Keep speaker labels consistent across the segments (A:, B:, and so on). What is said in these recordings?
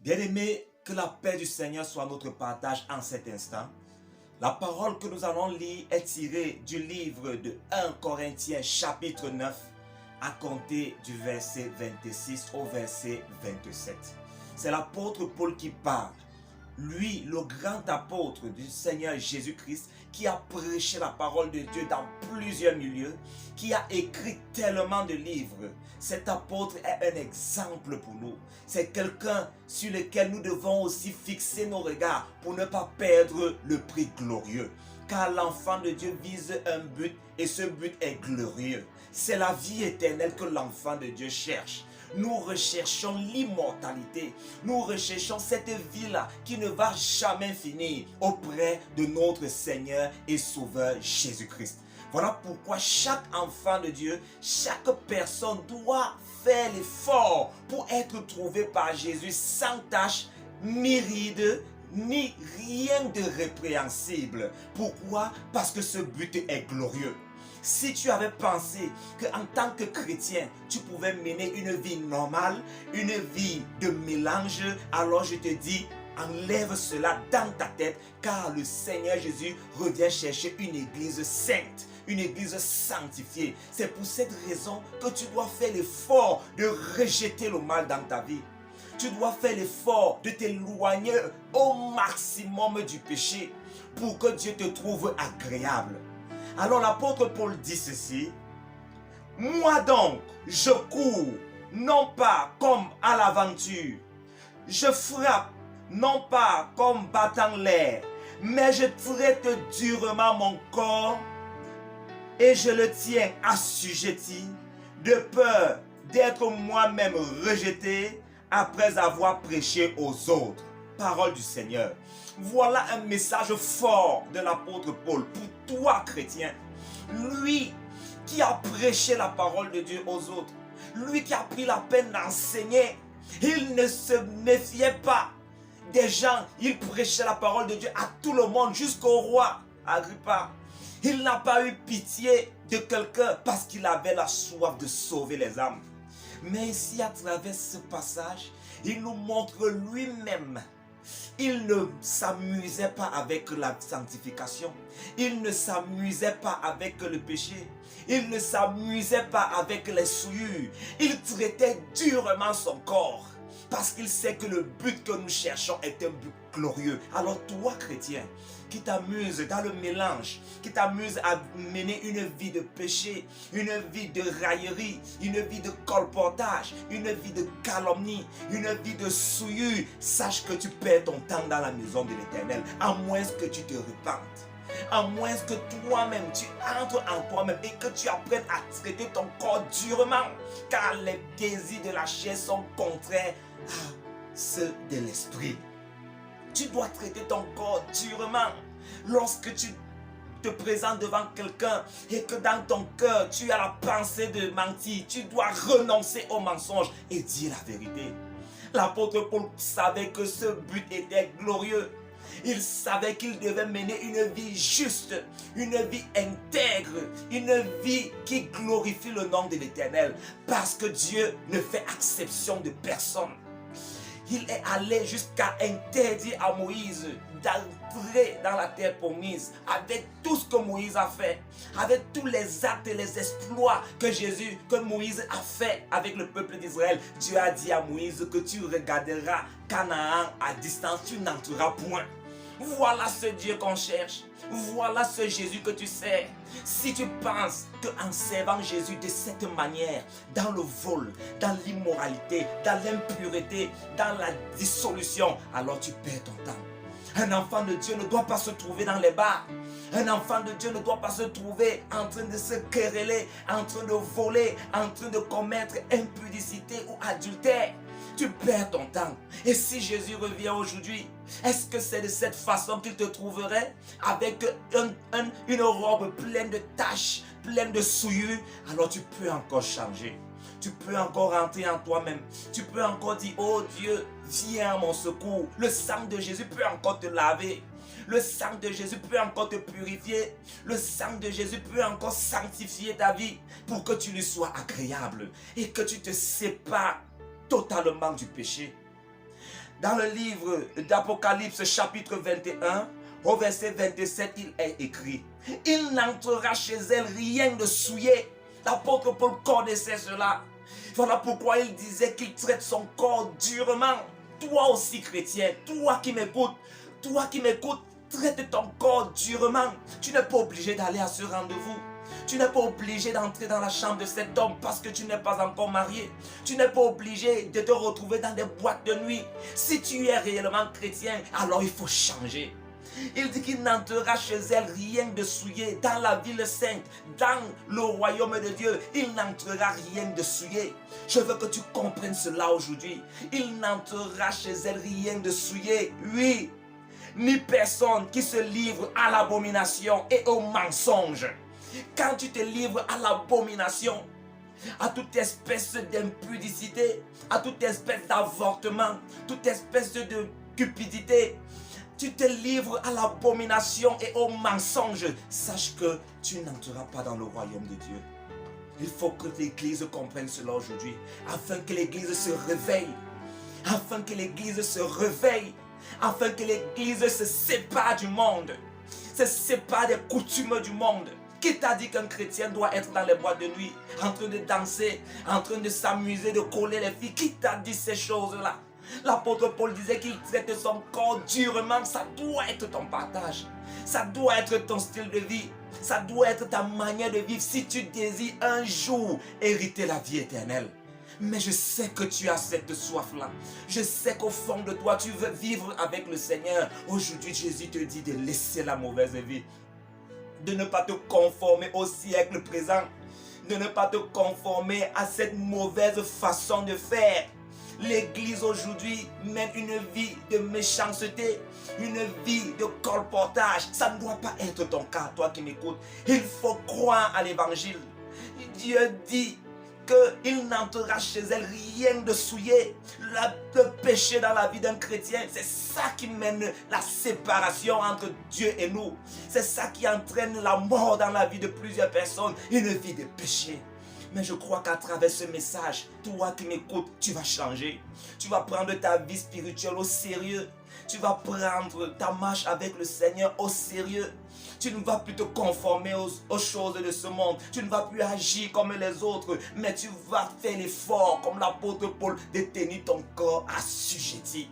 A: Bien-aimés, que la paix du Seigneur soit notre partage en cet instant. La parole que nous allons lire est tirée du livre de 1 Corinthiens chapitre 9 à compter du verset 26 au verset 27. C'est l'apôtre Paul qui parle. Lui, le grand apôtre du Seigneur Jésus-Christ, qui a prêché la parole de Dieu dans plusieurs milieux, qui a écrit tellement de livres. Cet apôtre est un exemple pour nous. C'est quelqu'un sur lequel nous devons aussi fixer nos regards pour ne pas perdre le prix glorieux. Car l'enfant de Dieu vise un but et ce but est glorieux. C'est la vie éternelle que l'enfant de Dieu cherche. Nous recherchons l'immortalité. Nous recherchons cette vie-là qui ne va jamais finir auprès de notre Seigneur et Sauveur Jésus-Christ. Voilà pourquoi chaque enfant de Dieu, chaque personne doit faire l'effort pour être trouvé par Jésus sans tache, ni ride, ni rien de répréhensible. Pourquoi? Parce que ce but est glorieux. Si tu avais pensé qu'en tant que chrétien, tu pouvais mener une vie normale, une vie de mélange, alors je te dis, enlève cela dans ta tête, car le Seigneur Jésus revient chercher une église sainte, une église sanctifiée. C'est pour cette raison que tu dois faire l'effort de rejeter le mal dans ta vie. Tu dois faire l'effort de t'éloigner au maximum du péché pour que Dieu te trouve agréable. Alors l'apôtre Paul dit ceci: moi donc, je cours, non pas comme à l'aventure. Je frappe, non pas comme battant l'air, mais je traite durement mon corps et je le tiens assujetti, de peur d'être moi-même rejeté après avoir prêché aux autres. Parole du Seigneur. Voilà un message fort de l'apôtre Paul pour toi, chrétien. Lui qui a prêché la parole de Dieu aux autres. Lui qui a pris la peine d'enseigner. Il ne se méfiait pas des gens. Il prêchait la parole de Dieu à tout le monde, jusqu'au roi Agrippa. Il n'a pas eu pitié de quelqu'un parce qu'il avait la soif de sauver les âmes. Mais ici, à travers ce passage, il nous montre lui-même. Il ne s'amusait pas avec la sanctification. Il ne s'amusait pas avec le péché. Il ne s'amusait pas avec les souillures. Il traitait durement son corps. Parce qu'il sait que le but que nous cherchons est un but glorieux. Alors toi, chrétien, qui t'amuse dans le mélange, qui t'amuse à mener une vie de péché, une vie de raillerie, une vie de colportage, une vie de calomnie, une vie de souillure, sache que tu perds ton temps dans la maison de l'Éternel, à moins que tu te repentes. À moins que toi-même, tu entres en toi-même et que tu apprennes à traiter ton corps durement. Car les désirs de la chair sont contraires à ceux de l'esprit. Tu dois traiter ton corps durement. Lorsque tu te présentes devant quelqu'un et que dans ton cœur, tu as la pensée de mentir, tu dois renoncer au mensonge et dire la vérité. L'apôtre Paul savait que ce but était glorieux. Il savait qu'il devait mener une vie juste, une vie intègre, une vie qui glorifie le nom de l'Éternel. Parce que Dieu ne fait exception de personne. Il est allé jusqu'à interdire à Moïse d'entrer dans la terre promise avec tout ce que Moïse a fait, avec tous les actes et les exploits que Moïse a fait avec le peuple d'Israël. Dieu a dit à Moïse que tu regarderas Canaan à distance, tu n'entreras point. Voilà ce Dieu qu'on cherche. Voilà ce Jésus que tu sers. Si tu penses qu'en servant Jésus de cette manière, dans le vol, dans l'immoralité, dans l'impureté, dans la dissolution, alors tu perds ton temps. Un enfant de Dieu ne doit pas se trouver dans les bars. Un enfant de Dieu ne doit pas se trouver en train de se quereller, en train de voler, en train de commettre impudicité ou adultère. Tu perds ton temps. Et si Jésus revient aujourd'hui, est-ce que c'est de cette façon qu'il te trouverait? Avec une robe pleine de taches, pleine de souillures? Alors tu peux encore changer. Tu peux encore rentrer en toi-même. Tu peux encore dire, oh Dieu, viens à mon secours. Le sang de Jésus peut encore te laver. Le sang de Jésus peut encore te purifier. Le sang de Jésus peut encore sanctifier ta vie pour que tu lui sois agréable et que tu te sépares totalement du péché. Dans le livre d'Apocalypse chapitre 21, au verset 27, il est écrit: il n'entrera chez elle rien de souillé. L'apôtre Paul connaissait cela. Voilà pourquoi il disait qu'il traite son corps durement. Toi aussi chrétien, toi qui m'écoutes, traite ton corps durement. Tu n'es pas obligé d'aller à ce rendez-vous. Tu n'es pas obligé d'entrer dans la chambre de cet homme parce que tu n'es pas encore marié. Tu n'es pas obligé de te retrouver dans des boîtes de nuit. Si tu es réellement chrétien, alors il faut changer. Il dit qu'il n'entrera chez elle rien de souillé. Dans la ville sainte, dans le royaume de Dieu, il n'entrera rien de souillé. Je veux que tu comprennes cela aujourd'hui. Il n'entrera chez elle rien de souillé. Oui, ni personne qui se livre à l'abomination et au mensonge. Quand tu te livres à l'abomination, à toute espèce d'impudicité, à toute espèce d'avortement, toute espèce de cupidité, tu te livres à l'abomination et au mensonge, sache que tu n'entreras pas dans le royaume de Dieu. Il faut que l'Église comprenne cela aujourd'hui, afin que l'Église se réveille, afin que l'Église se réveille, afin que l'Église se sépare du monde, se sépare des coutumes du monde. Qui t'a dit qu'un chrétien doit être dans les boîtes de nuit, en train de danser, en train de s'amuser, de coller les filles? Qui t'a dit ces choses-là? L'apôtre Paul disait qu'il traite son corps durement. Ça doit être ton partage. Ça doit être ton style de vie. Ça doit être ta manière de vivre si tu désires un jour hériter la vie éternelle. Mais je sais que tu as cette soif-là. Je sais qu'au fond de toi, tu veux vivre avec le Seigneur. Aujourd'hui, Jésus te dit de laisser la mauvaise vie. De ne pas te conformer au siècle présent. De ne pas te conformer à cette mauvaise façon de faire. L'Église aujourd'hui mène une vie de méchanceté, une vie de colportage. Ça ne doit pas être ton cas, toi qui m'écoutes. Il faut croire à l'Évangile. Dieu dit qu'il n'entrera chez elle rien de souillé. Le péché dans la vie d'un chrétien, c'est ça qui mène la séparation entre Dieu et nous. C'est ça qui entraîne la mort dans la vie de plusieurs personnes, une vie de péché. Mais je crois qu'à travers ce message, toi qui m'écoutes, tu vas changer. Tu vas prendre ta vie spirituelle au sérieux. Tu vas prendre ta marche avec le Seigneur au sérieux. Tu ne vas plus te conformer aux choses de ce monde. Tu ne vas plus agir comme les autres. Mais tu vas faire l'effort, comme l'apôtre Paul, de tenir ton corps assujetti.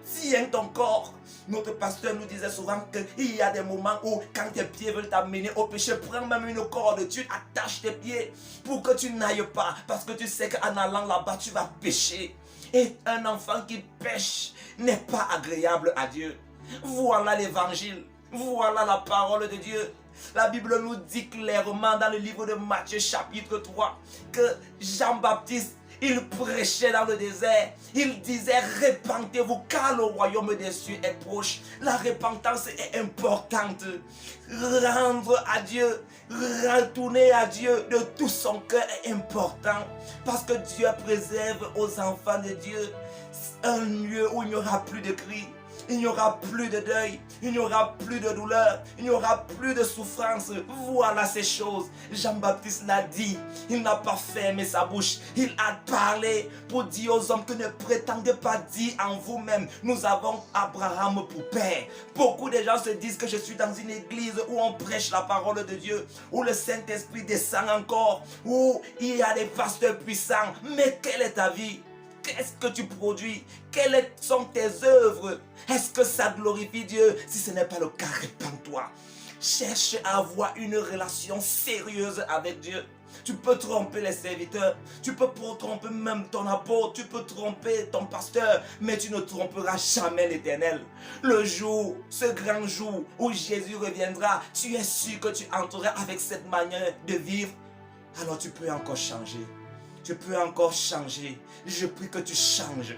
A: Tiens ton corps. Notre pasteur nous disait souvent qu'il y a des moments où quand tes pieds veulent t'amener au péché, prends même une corde, tu attaches tes pieds pour que tu n'ailles pas. Parce que tu sais qu'en allant là-bas, tu vas pécher. Et un enfant qui pêche n'est pas agréable à Dieu. Voilà l'évangile. Voilà la parole de Dieu. La Bible nous dit clairement dans le livre de Matthieu chapitre 3 que Jean-Baptiste, il prêchait dans le désert. Il disait: répentez-vous car le royaume des cieux est proche. La repentance est importante. Rendre à Dieu, retourner à Dieu de tout son cœur est important. Parce que Dieu préserve aux enfants de Dieu un lieu où il n'y aura plus de cris. Il n'y aura plus de deuil, il n'y aura plus de douleur, il n'y aura plus de souffrance. Voilà ces choses. Jean-Baptiste l'a dit. Il n'a pas fermé sa bouche. Il a parlé pour dire aux hommes que ne prétendez pas dire en vous-même: nous avons Abraham pour père. Beaucoup de gens se disent que je suis dans une église où on prêche la parole de Dieu, où le Saint-Esprit descend encore, où il y a des pasteurs puissants. Mais quelle est ta vie? Qu'est-ce que tu produis? Quelles sont tes œuvres? Est-ce que ça glorifie Dieu? Si ce n'est pas le cas, répands-toi. Cherche à avoir une relation sérieuse avec Dieu. Tu peux tromper les serviteurs, tu peux tromper même ton apôtre, tu peux tromper ton pasteur, mais tu ne tromperas jamais l'Éternel. Le jour, ce grand jour où Jésus reviendra, tu es sûr que tu entreras avec cette manière de vivre. Alors tu peux encore changer. Tu peux encore changer. Je prie que tu changes.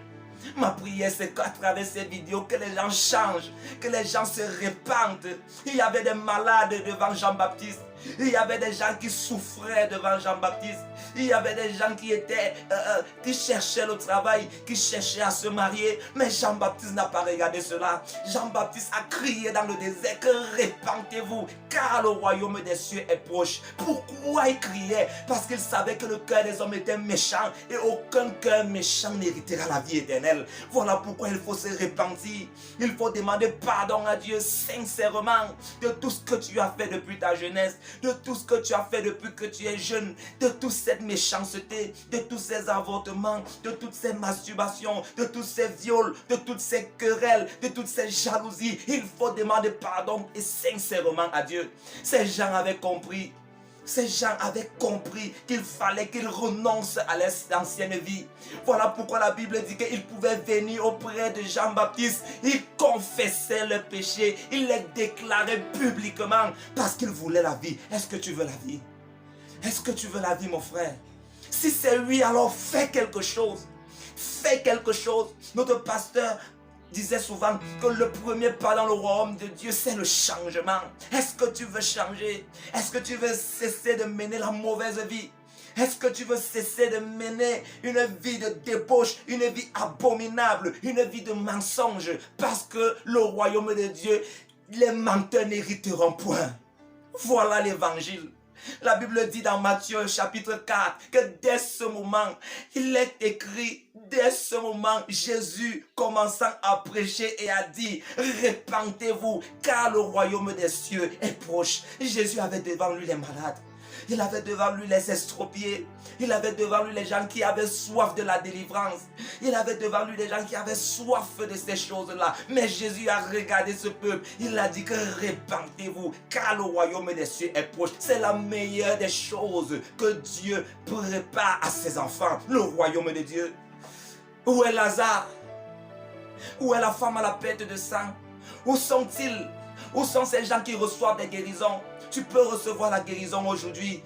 A: Ma prière, c'est qu'à travers ces vidéos, que les gens changent, que les gens se répandent. Il y avait des malades devant Jean-Baptiste. Il y avait des gens qui souffraient devant Jean-Baptiste. Il y avait des gens qui cherchaient le travail, qui cherchaient à se marier. Mais Jean-Baptiste n'a pas regardé cela. Jean-Baptiste a crié dans le désert que répentez-vous, car le royaume des cieux est proche. Pourquoi il criait? Parce qu'il savait que le cœur des hommes était méchant et aucun cœur méchant n'héritera la vie éternelle. Voilà pourquoi il faut se repentir. Il faut demander pardon à Dieu sincèrement de tout ce que tu as fait depuis ta jeunesse, de tout ce que tu as fait depuis que tu es jeune, de toute cette méchanceté, de tous ces avortements, de toutes ces masturbations, de tous ces viols, de toutes ces querelles, de toutes ces jalousies. Il faut demander pardon et sincèrement à Dieu. Ces gens avaient compris. Ces gens avaient compris qu'il fallait qu'ils renoncent à l'ancienne vie. Voilà pourquoi la Bible dit qu'ils pouvaient venir auprès de Jean-Baptiste. Ils confessaient leurs péchés. Ils les déclaraient publiquement parce qu'ils voulaient la vie. Est-ce que tu veux la vie? Est-ce que tu veux la vie, mon frère? Si c'est oui, alors fais quelque chose. Fais quelque chose. Notre pasteur disait souvent que le premier pas dans le royaume de Dieu, c'est le changement. Est-ce que tu veux changer? Est-ce que tu veux cesser de mener la mauvaise vie? Est-ce que tu veux cesser de mener une vie de débauche, une vie abominable, une vie de mensonge? Parce que le royaume de Dieu, les menteurs n'hériteront point. Voilà l'évangile. La Bible dit dans Matthieu chapitre 4 que dès ce moment, il est écrit, dès ce moment, Jésus commençant à prêcher et a dit, répentez-vous car le royaume des cieux est proche. Jésus avait devant lui les malades. Il avait devant lui les estropiés. Il avait devant lui les gens qui avaient soif de la délivrance. Il avait devant lui les gens qui avaient soif de ces choses-là. Mais Jésus a regardé ce peuple. Il a dit que répentez-vous, car le royaume des cieux est proche. C'est la meilleure des choses que Dieu prépare à ses enfants. Le royaume de Dieu. Où est Lazare? Où est la femme à la perte de sang? Où sont-ils? Où sont ces gens qui reçoivent des guérisons? Tu peux recevoir la guérison aujourd'hui.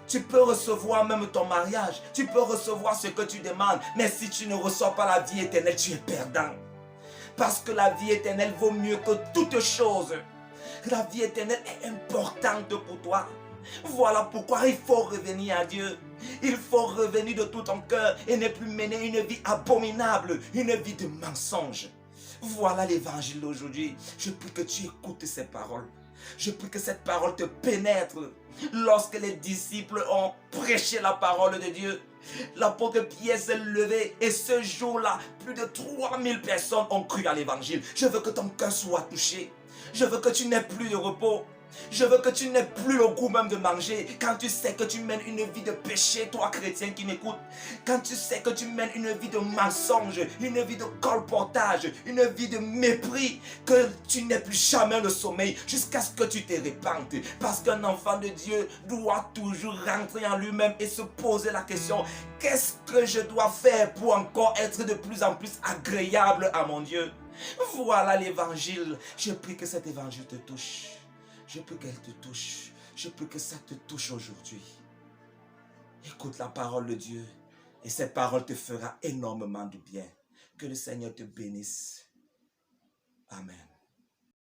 A: Tu peux recevoir même ton mariage. Tu peux recevoir ce que tu demandes. Mais si tu ne reçois pas la vie éternelle, tu es perdant. Parce que la vie éternelle vaut mieux que toute chose. La vie éternelle est importante pour toi. Voilà pourquoi il faut revenir à Dieu. Il faut revenir de tout ton cœur et ne plus mener une vie abominable, une vie de mensonge. Voilà l'évangile d'aujourd'hui. Je prie que tu écoutes ces paroles. Je prie que cette parole te pénètre. Lorsque les disciples ont prêché la parole de Dieu, l'apôtre Pierre s'est levé et ce jour-là, plus de 3000 personnes ont cru à l'évangile. Je veux que ton cœur soit touché. Je veux que tu n'aies plus de repos. Je veux que tu n'aies plus le goût même de manger. Quand tu sais que tu mènes une vie de péché, toi chrétien qui m'écoutes. Quand tu sais que tu mènes une vie de mensonge, une vie de colportage, une vie de mépris, que tu n'aies plus jamais le sommeil jusqu'à ce que tu te répandes. Parce qu'un enfant de Dieu doit toujours rentrer en lui-même et se poser la question, qu'est-ce que je dois faire pour encore être de plus en plus agréable à mon Dieu? Voilà l'évangile. Je prie que cet évangile te touche. Je prie qu'elle te touche. Je prie que ça te touche aujourd'hui. Écoute la parole de Dieu. Et cette parole te fera énormément de bien. Que le Seigneur te bénisse. Amen.